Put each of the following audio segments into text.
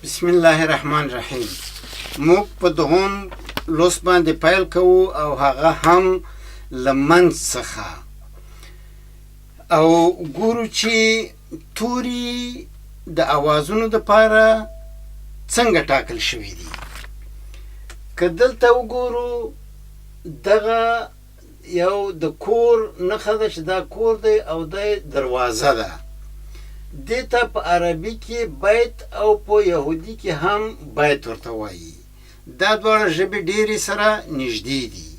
بسم الله الرحمن الرحیم. موږ په دغون لوست باندې پیل کوو او هغه هم له منځ څخه او ګورو چې توري د اوازونو دپاره څنګه ټاکل شوي دي. که دلته وګورو دغه یو د کور نښه ده چې دا کور دی او دا دروازه ده. دې ته په عربي کې بیت او په یهودي کې هم بیت ورته وایي. دا دواړه ژبې ډېرې سره نږدې دي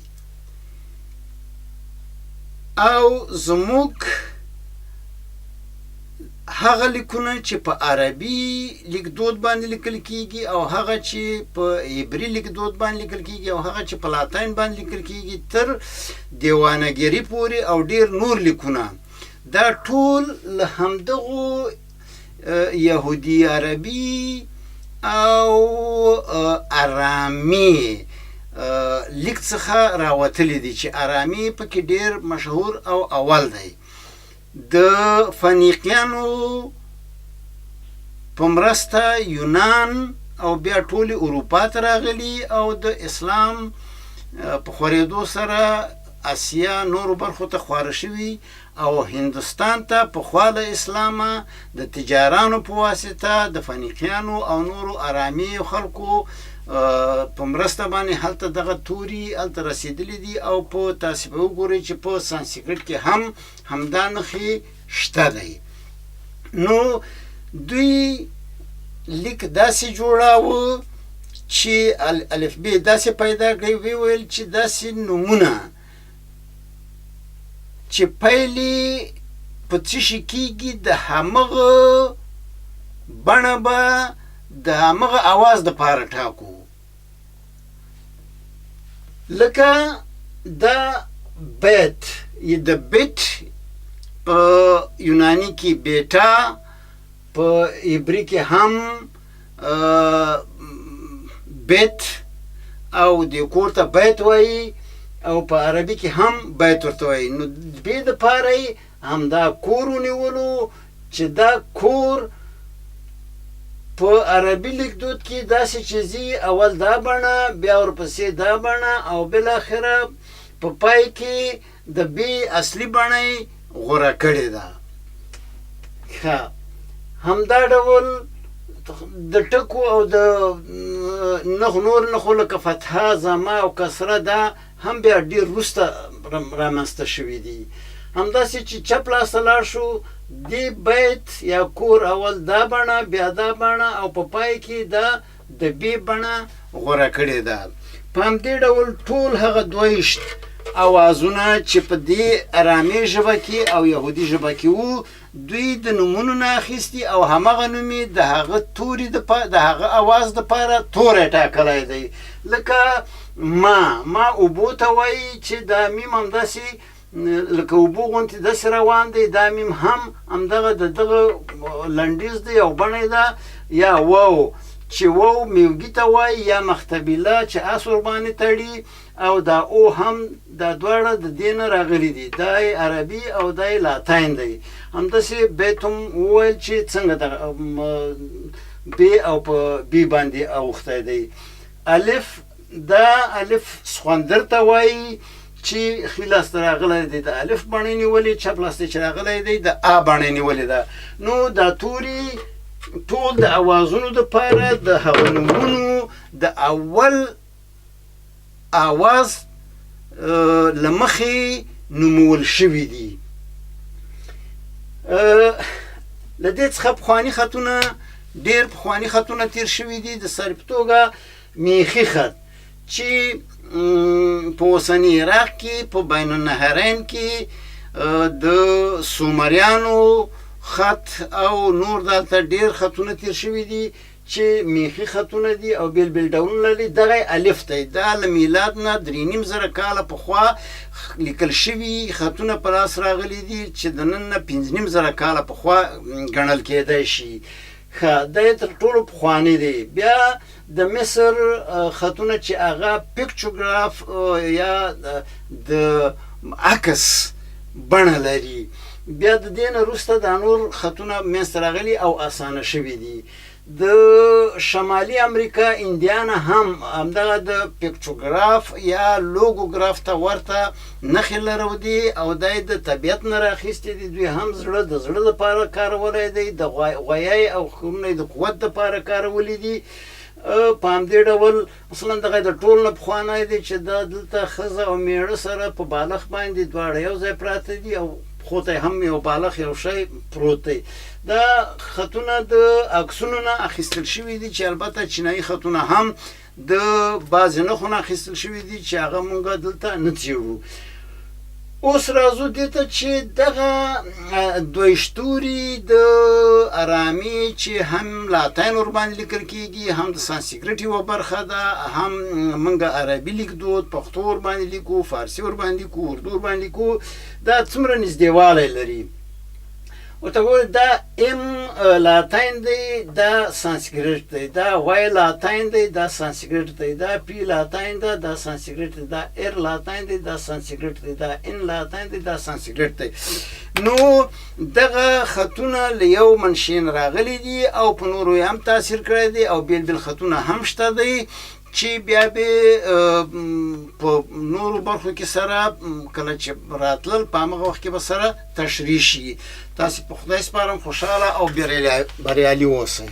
او زموږ هغه لیکونه چې په عربي لیکدود باندې لیکل کیږي او هغه چې په عبري لیکدود باندې لیکل کیږي او هغه چې په لاتین باندې لیکل کیږي تر دیوانګري پورې او ډېر نور لیکونه دا ټول له همدغو یهودي عربي او ارامي لیک څخه راوتلی دي چې ارامي پکې ډېر مشهور او اول دی. د فنیقیانو په مرسته یونان او بیا ټولې اروپا ته راغلي او د اسلام په خورېدو سره اسیا نورو برخو ته خواره شوي او هندوستان ته پخوا له اسلامه د تجارانو په واسطه د فنیقیانو او نورو ارامي خلکو په مرسته باندې هلته دغه توري هلته رسېدلي دي او په تاسې به وګورئ چې په سانسکریت کې هم همدا نښې شته دی. نو دوی لیک داسې جوړاوه چې الفبې داسې پیدا کړئ. ویې ویل چې داسې نومونه چې پیلې په څه شي کېږي د همغه بڼه به د همغه اواز دپاره ټاکو. لکه دا بیت د بیت په یوناني کې بیټا، په عبري کې هم بیت او د کور ته بیت وایي او په عربي کې هم بیت ورته وایي. نو دې دپاره یې همدا کور ونیولو چې دا کور په عربي لیکدود کې داسې چیزي اول دا بڼه بیا ورپسې دا بڼه او بالاخره په پای کې د بې اصلي بڼه یې غوره کړې ده. ښه همدا ډول د ټکو او د نور نښو لکه فتحه، ضمه او کسره دا هم بیا ډېر وروسته رامنځته شوي دي. همداسې چې چپ لاسته لاړ شو دې بیت یا کور اول دا بڼه بیا دا بڼه او په پای کې دا د بې بڼه غوره کړې ده. په همدې ډول ټول هغه 22 اوازونه چې په دې ارامي ژبه کې او یهودي ژبه کې وو دوی د نومونو نه اخیستي او همغه نوم یې د هغه توري د هغه اواز دپاره توری ټاکلی دی. لکه ما اوبو ته وایي چې دا میم همداسې لکه اوبو غوندې داسې روان دی. دا میم هم همدغه د دغه لنډیز دی او بڼه ده. یا وو چې وو میوګي ته وایي یا مختبله چې اس ورباندې تړي او دا او هم دا دواړه د دې نه راغلي دي. دا یې عربي او دا یې لاتین دی. همداسې بیت هم وویل چې څنګه د بې او په بې باندې اوښتی دی. الف دا الف سخوندر ته وایي چې ښي لاس ته راغلی دی د الف بڼه نیولې، چپ لاس ته چې راغلی دی د ا بڼه نیولې ده. نو دا توري ټول د اوازونو دپاره د هغه نومونو د اول اواز له مخې نومول شوي دي. له دې څخه پخواني خطونه ډېر پخواني خطونه تېر شوي دي. د سر په توګه میخي خط چې په اوسني عراق کې په بین النهرین کې د سومریانو خط او نور دلته ډېر خطونه تېر شوي دي چې میخي خطونه دي او بیل بیل ډولونه لري. دغه الف دی. دا له میلاد نه 3,500 کاله پخوا لیکل شوي خطونه په لاس راغلي دي چې د نن نه 5,500 کاله پخوا ګڼل کېدی شي. ښه دا یې تر ټولو پخواني دی. بیا د مصر خطونه چې هغه پیکچوګراف یا د عکس بڼه لري. بیا د دې نه وروسته دا نور خطونه منځته راغلي او اسانه شوي دي. د شمالي امریکا اندیانا هم همدغه د پیکچوګراف یا لوګوګراف ته ورته نښې لرودي او دا د طبیعت نه راخیستې دي. دوی هم زړه د زړه دپاره کارولی دی، د غویی او خرونه د قوت دپاره کارولی دي. په همدې ډول مثلا دغه د ټول نه پخوانی دی چې دا دلته ښځه او میړه سره په بالښت باندې دواړه یو ځای پراته دي او پښو ته هم یو بالښت یو شی پروت دی. دا خطونه د عکسونو نه اخیستل شوي دي چې البته چینایي خطونه هم د بعضې نښو نه اخیستل شوي دي چې هغه مونږ دلته نه څېړو. اوس راځو دې ته چې دغه دوی ستوري د ارامي چې هم لاتین ورباندې لیکل کېږي، هم د سانسکریټ یوه برخه ده، هم موږ عربي لیکدود پښتو ورباندې لیکو، فارسي ورباندې لیکو، اردو ورباندې لیکو. دا څومره نږدېوالی لري. ورته ګورئ دا ام لاتین دی، دا سانسکریټ دی، دا وای لاتین دی، دا سانسکریټ دی، دا پی لاتین ده، دا سانسکریټ دی، دا ار لاتین دی، دا سانسکریټ دی، دا ان لاتین دی، دا سانسکریټ دی. نو دغه خطونه له یو منشین راغلي دي او په نورو یې هم تاثیر کړی دی او بیل بیل خطونه هم شته دی چې بیا به په نورو برخو کې سره کله چې راتلل په همغه وخت کې به سره تشریح شي. تاسې په خدای سپارم، خوشحاله او بریالي اوسئ.